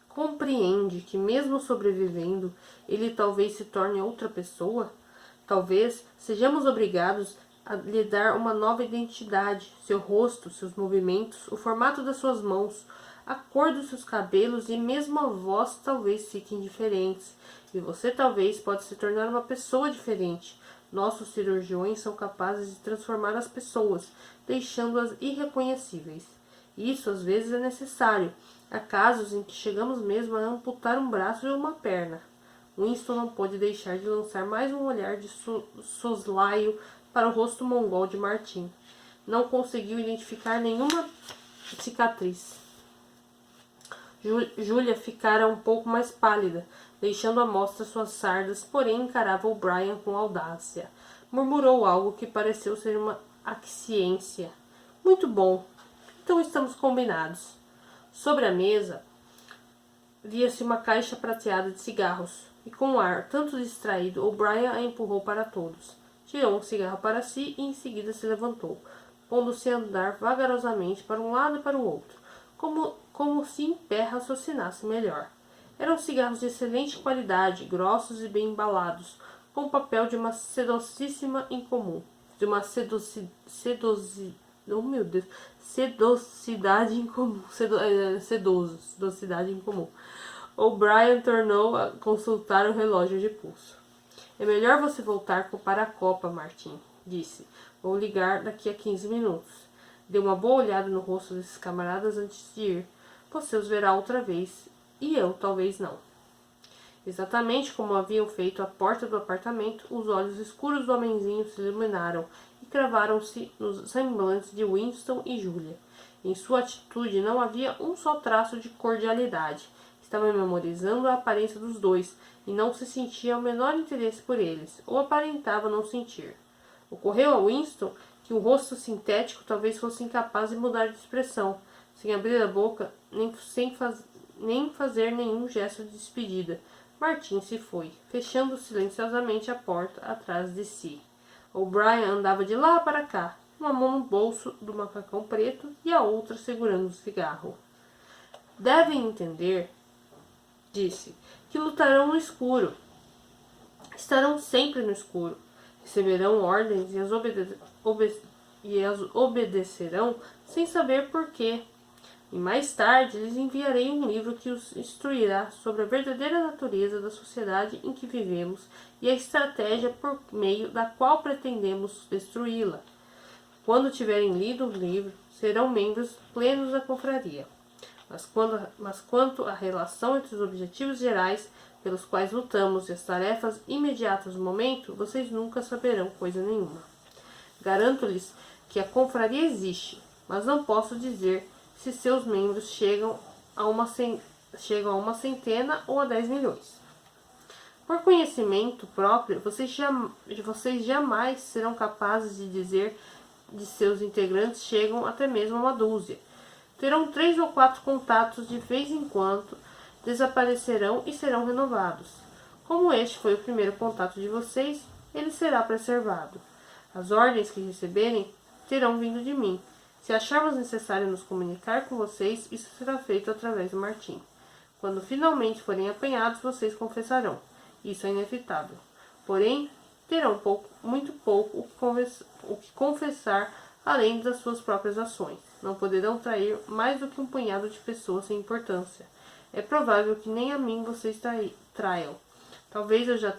Speaker 1: Compreende que, mesmo sobrevivendo, ele talvez se torne outra pessoa? Talvez sejamos obrigados a lhe dar uma nova identidade, seu rosto, seus movimentos, o formato das suas mãos, a cor dos seus cabelos e mesmo a voz talvez fiquem diferentes. E você talvez pode se tornar uma pessoa diferente. Nossos cirurgiões são capazes de transformar as pessoas, deixando-as irreconhecíveis. Isso às vezes é necessário. Há casos em que chegamos mesmo a amputar um braço ou uma perna. Winston não pôde deixar de lançar mais um olhar de soslaio para o rosto mongol de Martin. Não conseguiu identificar nenhuma cicatriz. Júlia ficara um pouco mais pálida, deixando à mostra suas sardas, porém encarava O'Brien com audácia. Murmurou algo que pareceu ser uma aquiescência. Muito bom. Então estamos combinados. Sobre a mesa, via-se uma caixa prateada de cigarros, e com um ar tanto distraído, O'Brien a empurrou para todos. Tirou um cigarro para si e em seguida se levantou, pondo-se a andar vagarosamente para um lado e para o outro, como se em pé raciocinasse melhor. Eram cigarros de excelente qualidade, grossos e bem embalados, com o papel de uma sedosíssima incomum, de uma oh, meu Deus, sedosidade incomum, sedosidade incomum. O'Brien tornou a consultar o relógio de pulso. É melhor você voltar para a Copa, Martin, disse. Vou ligar daqui a 15 minutos. Dê uma boa olhada no rosto desses camaradas antes de ir. Você os verá outra vez, e eu talvez não. Exatamente como haviam feito à porta do apartamento, os olhos escuros do homenzinho se iluminaram e cravaram-se nos semblantes de Winston e Julia. Em sua atitude não havia um só traço de cordialidade. Estava memorizando a aparência dos dois e não se sentia o menor interesse por eles, ou aparentava não sentir. Ocorreu a Winston que o rosto sintético talvez fosse incapaz de mudar de expressão, sem abrir a boca, nem fazer nenhum gesto de despedida. Martin se foi, fechando silenciosamente a porta atrás de si. O'Brien andava de lá para cá, uma mão no bolso do macacão preto e a outra segurando o cigarro. Devem entender, disse, que lutarão no escuro. Estarão sempre no escuro. Receberão ordens e as obedecerão sem saber porquê. E mais tarde lhes enviarei um livro que os instruirá sobre a verdadeira natureza da sociedade em que vivemos e a estratégia por meio da qual pretendemos destruí-la. Quando tiverem lido o livro, serão membros plenos da confraria. Mas quanto à relação entre os objetivos gerais pelos quais lutamos e as tarefas imediatas do momento, vocês nunca saberão coisa nenhuma. Garanto-lhes que a confraria existe, mas não posso dizer se seus membros chegam a uma centena ou a 10 milhões. Por conhecimento próprio, vocês jamais serão capazes de dizer de seus integrantes chegam até mesmo a uma dúzia. Terão 3 ou 4 contatos de vez em quando, desaparecerão e serão renovados. Como este foi o primeiro contato de vocês, ele será preservado. As ordens que receberem terão vindo de mim. Se acharmos necessário nos comunicar com vocês, isso será feito através do Martim. Quando finalmente forem apanhados, vocês confessarão. Isso é inevitável. Porém, terão muito pouco o que confessar além das suas próprias ações. Não poderão trair mais do que um punhado de pessoas sem importância. É provável que nem a mim vocês traiam. Talvez eu já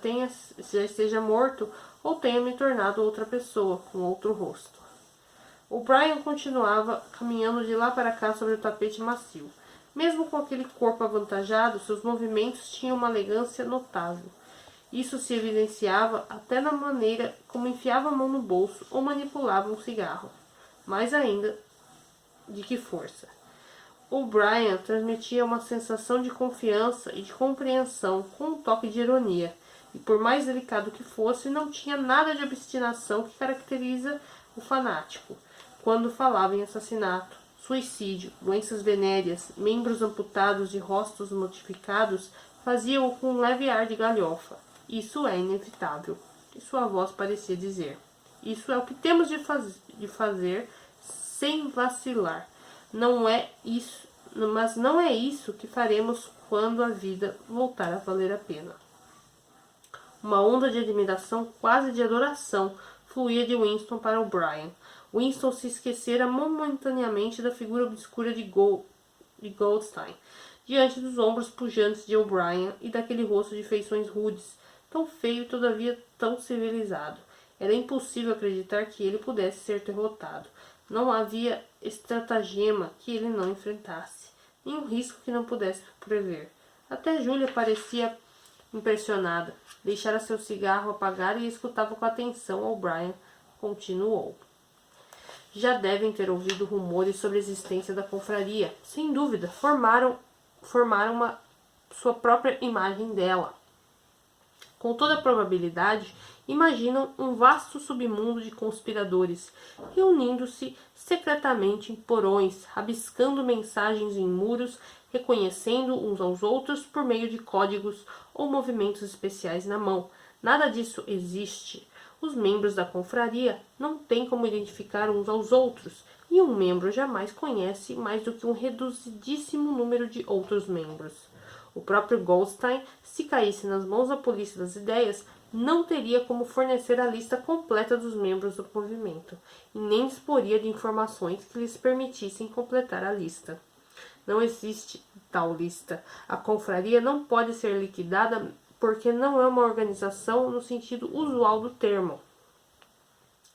Speaker 1: esteja morto ou tenha me tornado outra pessoa, com outro rosto. O Brian continuava caminhando de lá para cá sobre o tapete macio. Mesmo com aquele corpo avantajado, seus movimentos tinham uma elegância notável. Isso se evidenciava até na maneira como enfiava a mão no bolso ou manipulava um cigarro. Mais ainda, de que força. O Brian transmitia uma sensação de confiança e de compreensão com um toque de ironia, e por mais delicado que fosse, não tinha nada de obstinação que caracteriza o fanático. Quando falava em assassinato, suicídio, doenças venéreas, membros amputados e rostos modificados, fazia-o com um leve ar de galhofa. Isso é inevitável. E sua voz parecia dizer: isso é o que temos de fazer sem vacilar. Mas não é isso que faremos quando a vida voltar a valer a pena. Uma onda de admiração, quase de adoração, fluía de Winston para O'Brien. Winston se esquecera momentaneamente da figura obscura de Goldstein, diante dos ombros pujantes de O'Brien e daquele rosto de feições rudes, tão feio e todavia tão civilizado. Era impossível acreditar que ele pudesse ser derrotado. Não havia estratagema que ele não enfrentasse, nenhum risco que não pudesse prever. Até Julia parecia impressionada. Deixara seu cigarro apagar e escutava com atenção. O'Brien continuou. Já devem ter ouvido rumores sobre a existência da confraria. Sem dúvida, formaram uma sua própria imagem dela. Com toda probabilidade, imaginam um vasto submundo de conspiradores, reunindo-se secretamente em porões, rabiscando mensagens em muros, reconhecendo uns aos outros por meio de códigos ou movimentos especiais na mão. Nada disso existe. Os membros da confraria não têm como identificar uns aos outros, e um membro jamais conhece mais do que um reduzidíssimo número de outros membros. O próprio Goldstein, se caísse nas mãos da polícia das ideias, não teria como fornecer a lista completa dos membros do movimento, e nem disporia de informações que lhes permitissem completar a lista. Não existe tal lista. A confraria não pode ser liquidada porque não é uma organização no sentido usual do termo.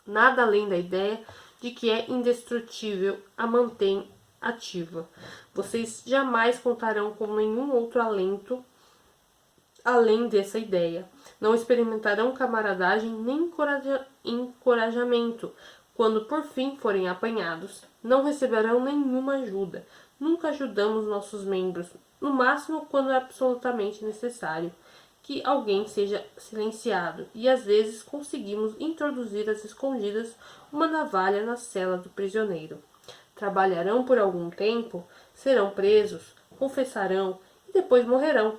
Speaker 1: Nada além da ideia de que é indestrutível a mantém ativa. Vocês jamais contarão com nenhum outro alento além dessa ideia. Não experimentarão camaradagem nem encorajamento. Quando por fim forem apanhados, não receberão nenhuma ajuda. Nunca ajudamos nossos membros, no máximo quando é absolutamente necessário que alguém seja silenciado, e às vezes conseguimos introduzir às escondidas uma navalha na cela do prisioneiro. Trabalharão por algum tempo, serão presos, confessarão e depois morrerão.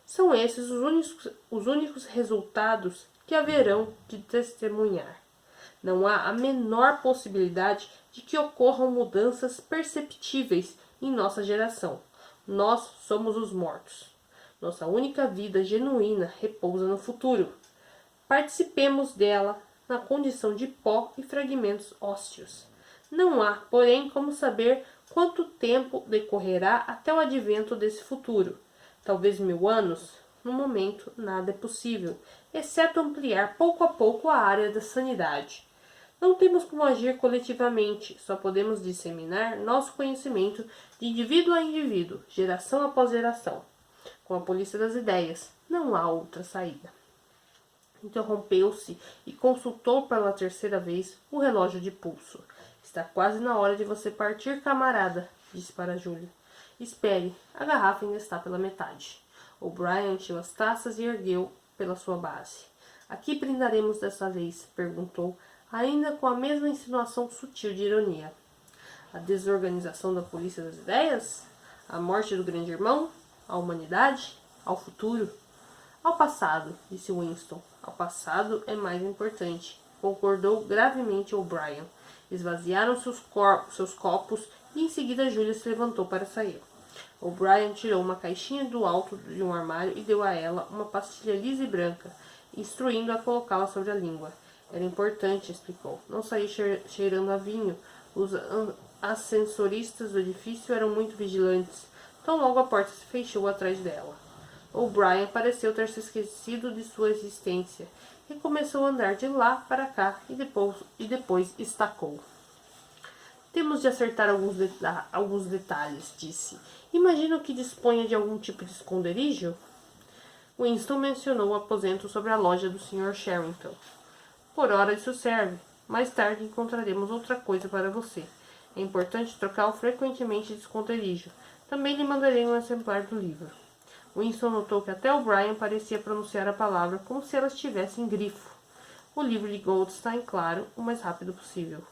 Speaker 1: São esses os únicos resultados que haverão de testemunhar. Não há a menor possibilidade de que ocorram mudanças perceptíveis em nossa geração. Nós somos os mortos. Nossa única vida genuína repousa no futuro. Participemos dela na condição de pó e fragmentos ósseos. Não há, porém, como saber quanto tempo decorrerá até o advento desse futuro. Talvez 1000 anos? No momento, nada é possível, exceto ampliar pouco a pouco a área da sanidade. Não temos como agir coletivamente, só podemos disseminar nosso conhecimento de indivíduo a indivíduo, geração após geração. Com a polícia das ideias, não há outra saída. Interrompeu-se e consultou pela terceira vez o relógio de pulso. Está quase na hora de você partir, camarada, disse para Júlia. Espere, a garrafa ainda está pela metade. O'Brien encheu as taças e ergueu pela sua base. A que brindaremos dessa vez? Perguntou, ainda com a mesma insinuação sutil de ironia. A desorganização da polícia das ideias? A morte do grande irmão? À humanidade? Ao futuro? Ao passado, disse Winston. Ao passado é mais importante, concordou gravemente O'Brien. Esvaziaram seus copos e em seguida Julia se levantou para sair. O'Brien tirou uma caixinha do alto de um armário e deu a ela uma pastilha lisa e branca, instruindo-a a colocá-la sobre a língua. Era importante, explicou, não sair cheirando a vinho. Os ascensoristas do edifício eram muito vigilantes. Tão logo a porta se fechou atrás dela. O'Brien pareceu ter se esquecido de sua existência e começou a andar de lá para cá e depois estacou. Temos de acertar alguns detalhes, disse. Imagino que disponha de algum tipo de esconderijo? Winston mencionou o aposento sobre a loja do Sr. Sherrington. Por ora isso serve. Mais tarde encontraremos outra coisa para você. É importante trocá-lo frequentemente de esconderijo. Também lhe mandarei um exemplar do livro. Winston notou que até O'Brien parecia pronunciar a palavra como se ela estivesse em grifo. O livro de Goldstein, claro, o mais rápido possível.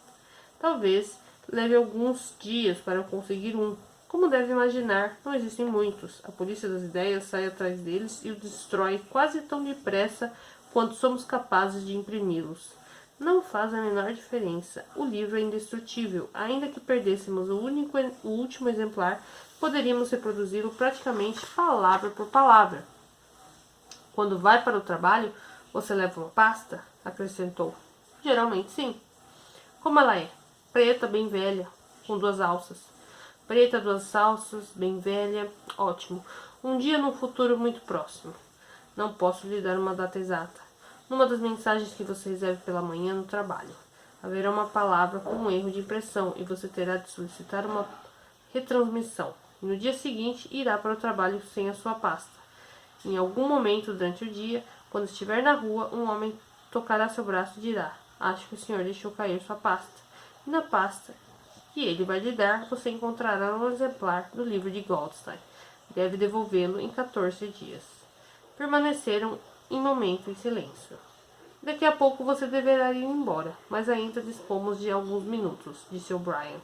Speaker 1: Talvez leve alguns dias para conseguir um. Como deve imaginar, não existem muitos. A polícia das ideias sai atrás deles e os destrói quase tão depressa quanto somos capazes de imprimi-los. Não faz a menor diferença. O livro é indestrutível. Ainda que perdêssemos o último exemplar, poderíamos reproduzi-lo praticamente palavra por palavra. Quando vai para o trabalho, você leva uma pasta? Acrescentou. Geralmente sim. Como ela é? Preta, bem velha, com 2 alças. Preta, 2 alças, bem velha. Ótimo. Um dia num futuro muito próximo. Não posso lhe dar uma data exata. Numa das mensagens que você recebe pela manhã no trabalho, haverá uma palavra com um erro de impressão e você terá de solicitar uma retransmissão. E no dia seguinte, irá para o trabalho sem a sua pasta. Em algum momento durante o dia, quando estiver na rua, um homem tocará seu braço e dirá: acho que o senhor deixou cair sua pasta. E na pasta que ele vai lhe dar, você encontrará um exemplar do livro de Goldstein. Deve devolvê-lo em 14 dias. Permaneceram em momento em silêncio. Daqui a pouco você deverá ir embora, mas ainda dispomos de alguns minutos, disse O'Brien.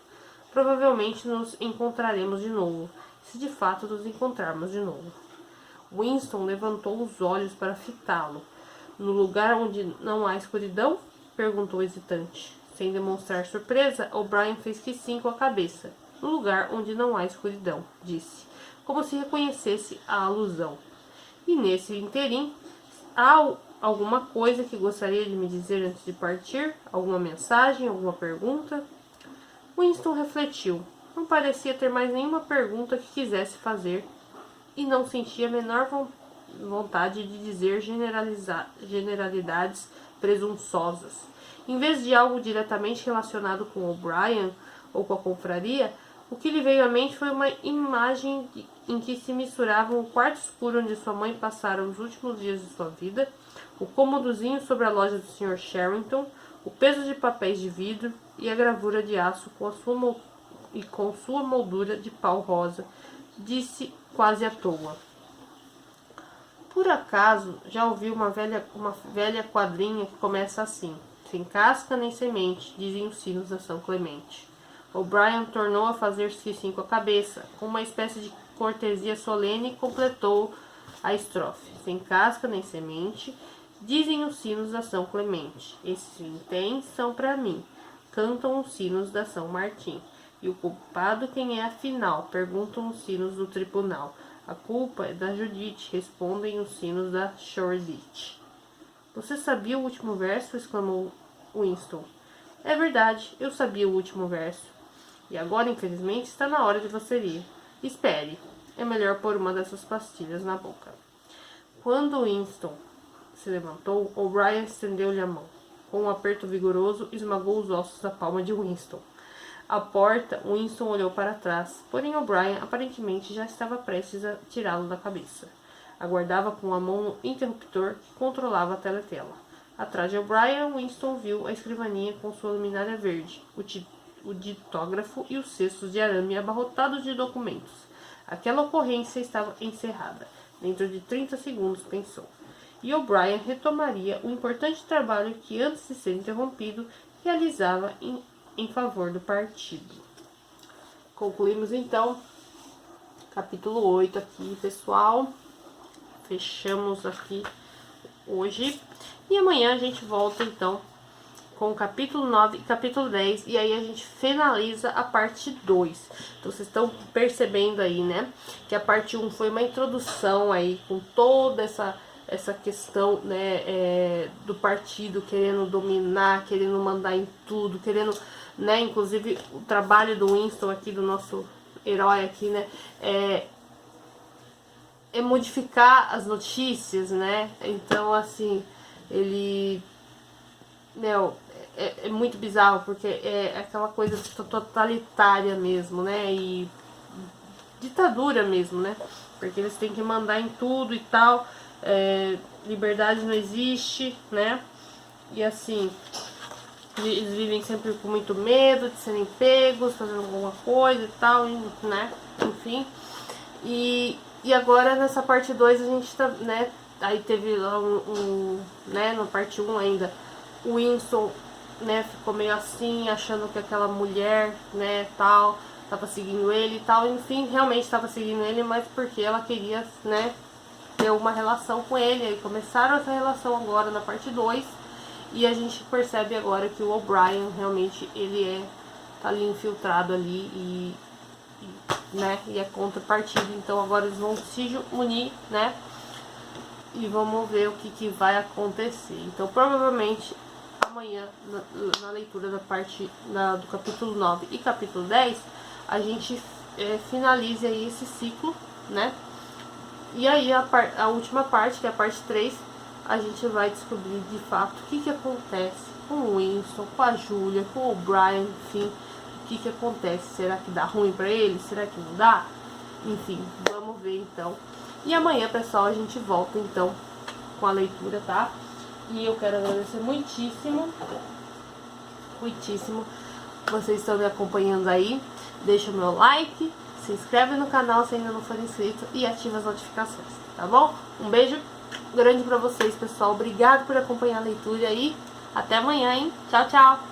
Speaker 1: Provavelmente nos encontraremos de novo, se de fato nos encontrarmos de novo. Winston levantou os olhos para fitá-lo. No lugar onde não há escuridão? Perguntou hesitante. Sem demonstrar surpresa, O'Brien fez que sim com a cabeça. No lugar onde não há escuridão, disse, como se reconhecesse a alusão. E nesse interim, há alguma coisa que gostaria de me dizer antes de partir? Alguma mensagem? Alguma pergunta? Winston refletiu. Não parecia ter mais nenhuma pergunta que quisesse fazer e não sentia a menor vontade de dizer generalidades presunçosas. Em vez de algo diretamente relacionado com O'Brien ou com a confraria, o que lhe veio à mente foi uma imagem em que se misturavam o quarto escuro onde sua mãe passara os últimos dias de sua vida, o cômodozinho sobre a loja do Sr. Sherrington, o peso de papéis de vidro e a gravura de aço com sua moldura de pau rosa, disse quase à toa. Por acaso, já ouvi uma velha quadrinha que começa assim: sem casca nem semente, dizem os sinos da São Clemente. O'Brien tornou a fazer-se sim com a cabeça, com uma espécie de cortesia solene, completou a estrofe. Sem casca nem semente, dizem os sinos da São Clemente. Esses vinténs são para mim, cantam os sinos da São Martim. E o culpado quem é afinal? Perguntam os sinos do tribunal. A culpa é da Judite, respondem os sinos da Shoreditch. Você sabia o último verso? Exclamou Winston. É verdade, eu sabia o último verso. E agora, infelizmente, está na hora de você ir. Espere, é melhor pôr uma dessas pastilhas na boca. Quando Winston se levantou, O'Brien estendeu-lhe a mão. Com um aperto vigoroso, esmagou os ossos da palma de Winston. À porta, Winston olhou para trás, porém O'Brien aparentemente já estava prestes a tirá-lo da cabeça. Aguardava com a mão no interruptor que controlava a teletela. Atrás de O'Brien, Winston viu a escrivaninha com sua luminária verde, o ditógrafo e os cestos de arame abarrotados de documentos. Aquela ocorrência estava encerrada. Dentro de 30 segundos, pensou. E O'Brien retomaria o importante trabalho que, antes de ser interrompido, realizava em favor do partido. Concluímos então capítulo 8 aqui, pessoal. Fechamos aqui hoje. E amanhã a gente volta então com o capítulo 9 e capítulo 10. E aí a gente finaliza a parte 2. Então vocês estão percebendo aí, né? Que a parte 1 foi uma introdução aí com toda essa questão, né, do partido querendo dominar, querendo mandar em tudo, querendo, né, inclusive o trabalho do Winston aqui, do nosso herói aqui, né, é modificar as notícias, né, então assim, ele, meu, é muito bizarro, porque é aquela coisa totalitária mesmo, né, e ditadura mesmo, né, porque eles têm que mandar em tudo e tal, liberdade não existe, né, e assim, eles vivem sempre com muito medo de serem pegos, fazendo alguma coisa e tal, né, enfim, e agora nessa parte 2 a gente tá, né, aí teve lá né, na parte 1 ainda, o Winston, né, ficou meio assim, achando que aquela mulher, né, tal, tava seguindo ele e tal, enfim, realmente tava seguindo ele, mas porque ela queria, né, ter uma relação com ele, aí começaram essa relação agora na parte 2, e a gente percebe agora que o O'Brien realmente, ele tá ali infiltrado ali né, e é contra o partido, então agora eles vão se unir, né, e vamos ver o que vai acontecer. Então provavelmente amanhã, na leitura da parte do capítulo 9 e capítulo 10, a gente finalize aí esse ciclo, né? E aí a última parte, que é a parte 3, a gente vai descobrir de fato o que acontece com o Winston, com a Julia, com o O'Brien, enfim, o que acontece. Será que dá ruim pra ele? Será que não dá? Enfim, vamos ver então. E amanhã, pessoal, a gente volta então com a leitura, tá? E eu quero agradecer muitíssimo vocês estão me acompanhando aí. Deixa o meu like, se inscreve no canal se ainda não for inscrito e ativa as notificações, tá bom? Um beijo grande pra vocês, pessoal. Obrigado por acompanhar a leitura aí. Até amanhã, hein? Tchau, tchau!